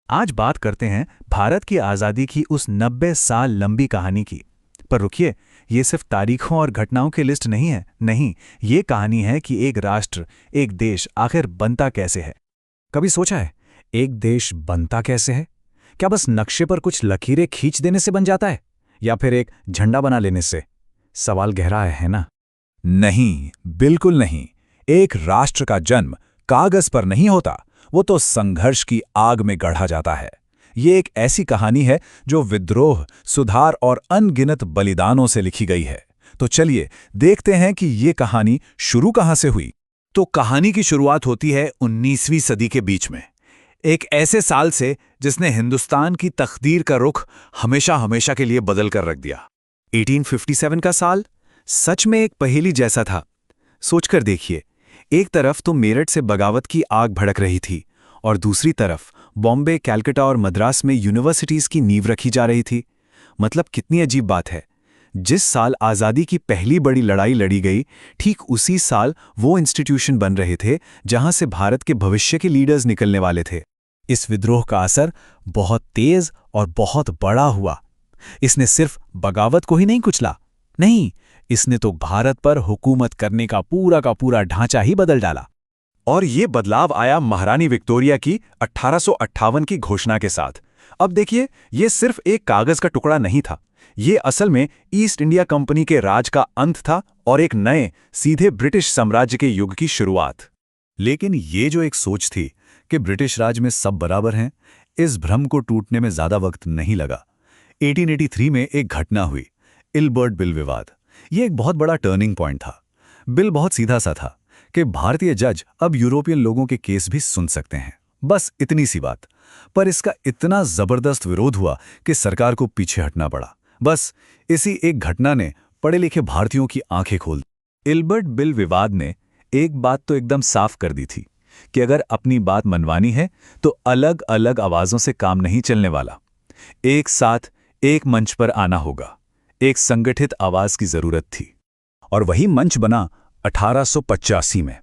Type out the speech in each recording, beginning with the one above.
आज बात करते हैं भारत की आज़ादी की उस 90 साल लंबी कहानी की। पर रुकिए, ये सिर्फ तारीखों और घटनाओं की लिस्ट नहीं है। नहीं, ये कहानी है कि एक राष्ट्र, एक देश आखिर बनता कैसे है। कभी सोचा है एक देश बनता कैसे है? क्या बस नक्शे पर कुछ लकीरें खींच देने से बन जाता है, या फिर एक झंडा बना लेने से? सवाल गहरा है ना? नहीं, बिल्कुल नहीं। एक राष्ट्र का जन्म कागज पर नहीं होता, वो तो संघर्ष की आग में गढ़ा जाता है। ये एक ऐसी कहानी है जो विद्रोह, सुधार और अनगिनत बलिदानों से लिखी गई है। तो चलिए देखते हैं कि ये कहानी शुरू कहाँ से हुई। तो कहानी की शुरुआत होती है 19वीं सदी के बीच में, एक ऐसे साल से जिसने हिंदुस्तान की तकदीर का रुख हमेशा हमेशा के लिए बदल कर रख दिया। 1857 का साल सच में एक पहेली जैसा था। सोचकर देखिए, एक तरफ तो मेरठ से बगावत की आग भड़क रही थी और दूसरी तरफ बॉम्बे, कलकत्ता और मद्रास में यूनिवर्सिटीज की नींव रखी जा रही थी। मतलब कितनी अजीब बात है। जिस साल आज़ादी की पहली बड़ी लड़ाई लड़ी गई, ठीक उसी साल वो इंस्टीट्यूशन बन रहे थे जहां से भारत के भविष्य के लीडर्स निकलने वाले थे। इस विद्रोह का असर बहुत तेज और बहुत बड़ा हुआ। इसने सिर्फ बगावत को ही नहीं कुचला, नहीं, इसने तो भारत पर हुकूमत करने का पूरा ढांचा ही बदल डाला। और ये बदलाव आया महारानी विक्टोरिया की 1858 की घोषणा के साथ। अब देखिए, ये सिर्फ एक कागज का टुकड़ा नहीं था। ये असल में ईस्ट इंडिया कंपनी के राज का अंत था और एक नए, सीधे ब्रिटिश साम्राज्य के युग की शुरुआत। लेकिन ये जो एक सोच थी कि ब्रिटिश राज में सब बराबर हैं, इस भ्रम को टूटने में ज्यादा वक्त नहीं लगा। 1883 में एक घटना हुई, इल्बर्ट बिल विवाद। ये एक बहुत बड़ा टर्निंग पॉइंट था। बिल बहुत सीधा सा था कि भारतीय जज अब यूरोपियन लोगों के केस भी सुन सकते हैं, बस इतनी सी बात। पर इसका इतना जबरदस्त विरोध हुआ कि सरकार को पीछे हटना पड़ा। बस इसी एक घटना ने पढ़े लिखे भारतीयों की आंखें खोल दी। इल्बर्ट बिल विवाद ने एक बात तो एकदम साफ कर दी थी कि अगर अपनी बात मनवानी है तो अलग अलग आवाजों से काम नहीं चलने वाला। एक साथ एक मंच पर आना होगा। एक संगठित आवाज की जरूरत थी। और वही मंच बना 1885 में।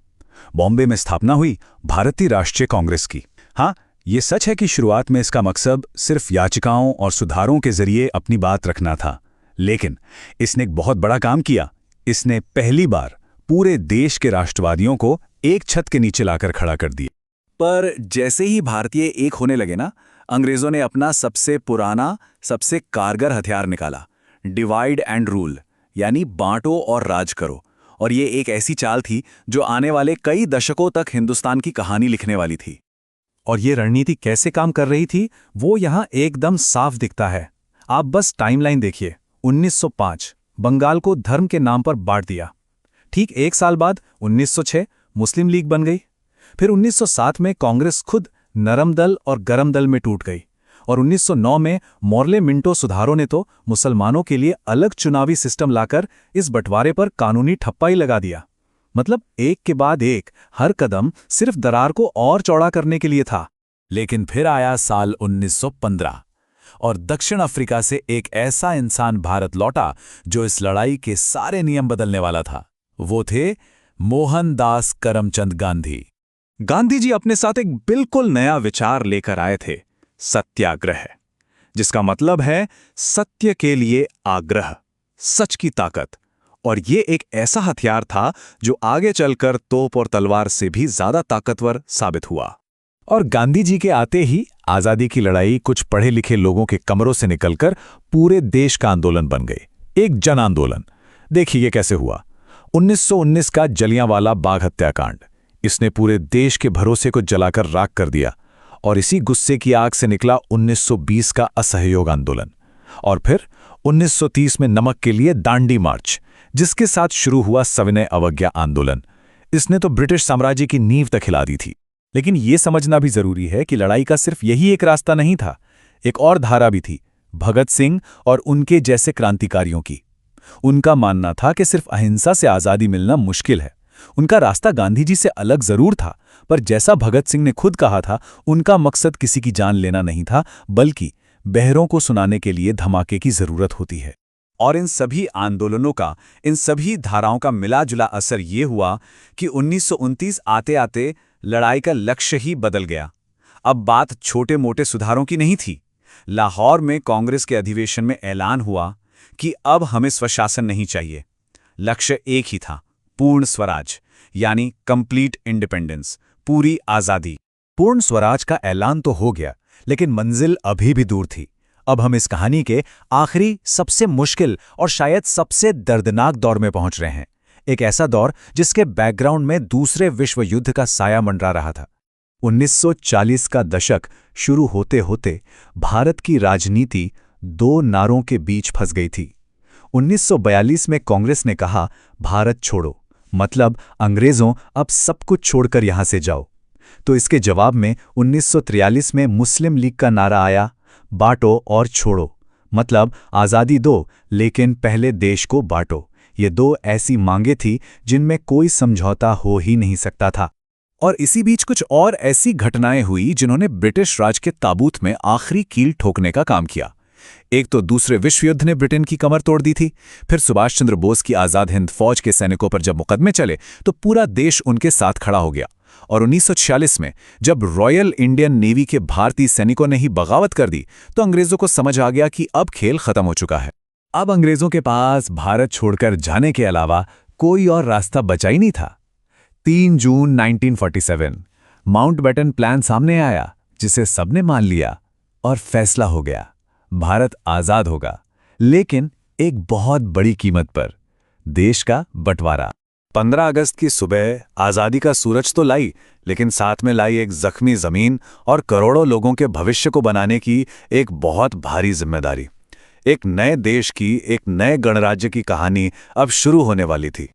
बॉम्बे में स्थापना हुई भारतीय राष्ट्रीय कांग्रेस की। हाँ, ये सच है कि शुरुआत में इसका मकसद सिर्फ याचिकाओं और सुधारों के जरिए अपनी बात रखना था, लेकिन इसने एक बहुत बड़ा काम किया। इसने पहली बार पूरे देश के राष्ट्रवादियों को एक छत के नीचे लाकर खड़ा कर दिया। पर जैसे ही भारतीय एक होने लगे ना, अंग्रेजों ने अपना सबसे पुराना, सबसे कारगर हथियार निकाला, डिवाइड एंड रूल, यानी बांटो और राज करो। और ये एक ऐसी चाल थी जो आने वाले कई दशकों तक हिंदुस्तान की कहानी लिखने वाली थी। और ये रणनीति कैसे काम कर रही थी, वो यहां एकदम साफ दिखता है। आप बस टाइमलाइन देखिए। 1905 बंगाल को धर्म के नाम पर बांट दिया। ठीक एक साल बाद 1906 मुस्लिम लीग बन गई। फिर 1907 में कांग्रेस खुद नरम दल और गरम दल में टूट गई। और 1909 में मॉर्ले मिंटो सुधारों ने तो मुसलमानों के लिए अलग चुनावी सिस्टम लाकर इस बंटवारे पर कानूनी ठप्पा ही लगा दिया। मतलब एक के बाद एक हर कदम सिर्फ दरार को और चौड़ा करने के लिए था। लेकिन फिर आया साल 1915 और दक्षिण अफ्रीका से एक ऐसा इंसान भारत लौटा जो इस लड़ाई के सारे नियम बदलने वाला था। वो थे मोहनदास करमचंद गांधी। गांधी जी अपने साथ एक बिल्कुल नया विचार लेकर आए थे, सत्याग्रह, जिसका मतलब है सत्य के लिए आग्रह, सच की ताकत। और ये एक ऐसा हथियार था जो आगे चलकर तोप और तलवार से भी ज्यादा ताकतवर साबित हुआ। और गांधी जी के आते ही आजादी की लड़ाई कुछ पढ़े लिखे लोगों के कमरों से निकलकर पूरे देश का आंदोलन बन गई, एक जन आंदोलन। देखिए ये कैसे हुआ। 1919 का जलियांवाला बाग हत्याकांड, इसने पूरे देश के भरोसे को जलाकर राख कर दिया। और इसी गुस्से की आग से निकला 1920 का असहयोग आंदोलन। और फिर 1930 में नमक के लिए दांडी मार्च, जिसके साथ शुरू हुआ सविनय अवज्ञा आंदोलन। इसने तो ब्रिटिश साम्राज्य की नींव तक हिला दी थी। लेकिन यह समझना भी जरूरी है कि लड़ाई का सिर्फ यही एक रास्ता नहीं था, एक और धारा भी थी, भगत सिंह और उनके जैसे क्रांतिकारियों की। उनका मानना था कि सिर्फ अहिंसा से आज़ादी मिलना मुश्किल है। उनका रास्ता गांधी जी से अलग जरूर था, पर जैसा भगत सिंह ने खुद कहा था, उनका मकसद किसी की जान लेना नहीं था, बल्कि बहरों को सुनाने के लिए धमाके की जरूरत होती है। और इन सभी आंदोलनों का, इन सभी धाराओं का मिला जुला असर ये हुआ कि 1929 आते आते लड़ाई का लक्ष्य ही बदल गया। अब बात छोटे मोटे सुधारों की नहीं थी। लाहौर में कांग्रेस के अधिवेशन में ऐलान हुआ कि अब हमें स्वशासन नहीं चाहिए। लक्ष्य एक ही था, पूर्ण स्वराज, यानी कंप्लीट इंडिपेंडेंस, पूरी आजादी। पूर्ण स्वराज का ऐलान तो हो गया, लेकिन मंजिल अभी भी दूर थी। अब हम इस कहानी के आखिरी, सबसे मुश्किल और शायद सबसे दर्दनाक दौर में पहुंच रहे हैं। एक ऐसा दौर जिसके बैकग्राउंड में दूसरे विश्व युद्ध का साया मंडरा रहा था। 1940 का दशक शुरू होते होते भारत की राजनीति दो नारों के बीच फंस गई थी। 1942 में कांग्रेस ने कहा, भारत छोड़ो, मतलब अंग्रेजों अब सब कुछ छोड़कर यहां से जाओ। तो इसके जवाब में 1943 में मुस्लिम लीग का नारा आया, बांटो और छोड़ो, मतलब आज़ादी दो लेकिन पहले देश को बांटो। ये दो ऐसी मांगे थी जिनमें कोई समझौता हो ही नहीं सकता था। और इसी बीच कुछ और ऐसी घटनाएं हुई जिन्होंने ब्रिटिश राज के ताबूत में आखिरी कील ठोकने का काम किया। एक तो दूसरे विश्व युद्ध ने ब्रिटेन की कमर तोड़ दी थी। फिर सुभाष चंद्र बोस की आज़ाद हिंद फौज के सैनिकों पर जब मुकदमे चले तो पूरा देश उनके साथ खड़ा हो गया। और 1946 में जब रॉयल इंडियन नेवी के भारतीय सैनिकों ने ही बगावत कर दी तो अंग्रेजों को समझ आ गया कि अब खेल खत्म हो चुका है। अब अंग्रेजों के पास भारत छोड़कर जाने के अलावा कोई और रास्ता बचा ही नहीं था। 3 जून 1947 माउंटबेटन प्लान सामने आया, जिसे सबने मान लिया और फैसला हो गया, भारत आज़ाद होगा, लेकिन एक बहुत बड़ी कीमत पर, देश का बंटवारा। 15 अगस्त की सुबह आज़ादी का सूरज तो लाई, लेकिन साथ में लाई एक जख्मी ज़मीन और करोड़ों लोगों के भविष्य को बनाने की एक बहुत भारी जिम्मेदारी। एक नए देश की, एक नए गणराज्य की कहानी अब शुरू होने वाली थी।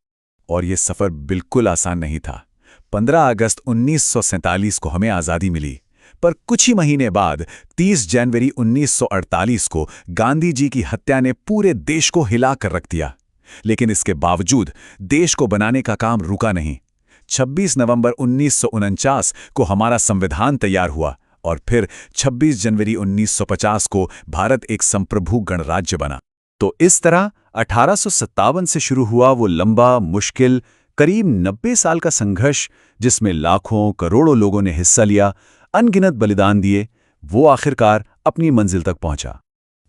और ये सफ़र बिल्कुल आसान नहीं था। 15 अगस्त 1947 को हमें आज़ादी मिली, पर कुछ ही महीने बाद 30 जनवरी 1948 को गांधी जी की हत्या ने पूरे देश को हिला कर रख दिया। लेकिन इसके बावजूद देश को बनाने का काम रुका नहीं। 26 नवंबर 1949 को हमारा संविधान तैयार हुआ और फिर 26 जनवरी 1950 को भारत एक संप्रभु गणराज्य बना। तो इस तरह 1857 से शुरू हुआ वो लंबा, मुश्किल, करीब 90 साल का संघर्ष, जिसमें लाखों करोड़ों लोगों ने हिस्सा लिया, अनगिनत बलिदान दिए, वो आखिरकार अपनी मंजिल तक पहुंचा।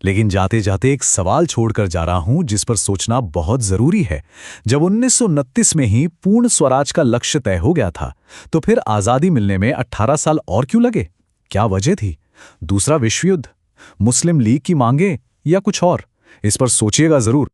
लेकिन जाते जाते एक सवाल छोड़कर जा रहा हूं जिस पर सोचना बहुत जरूरी है। जब 1929 में ही पूर्ण स्वराज का लक्ष्य तय हो गया था, तो फिर आज़ादी मिलने में 18 साल और क्यों लगे? क्या वजह थी? दूसरा विश्व युद्ध, मुस्लिम लीग की मांगे या कुछ और? इस पर सोचिएगा जरूर।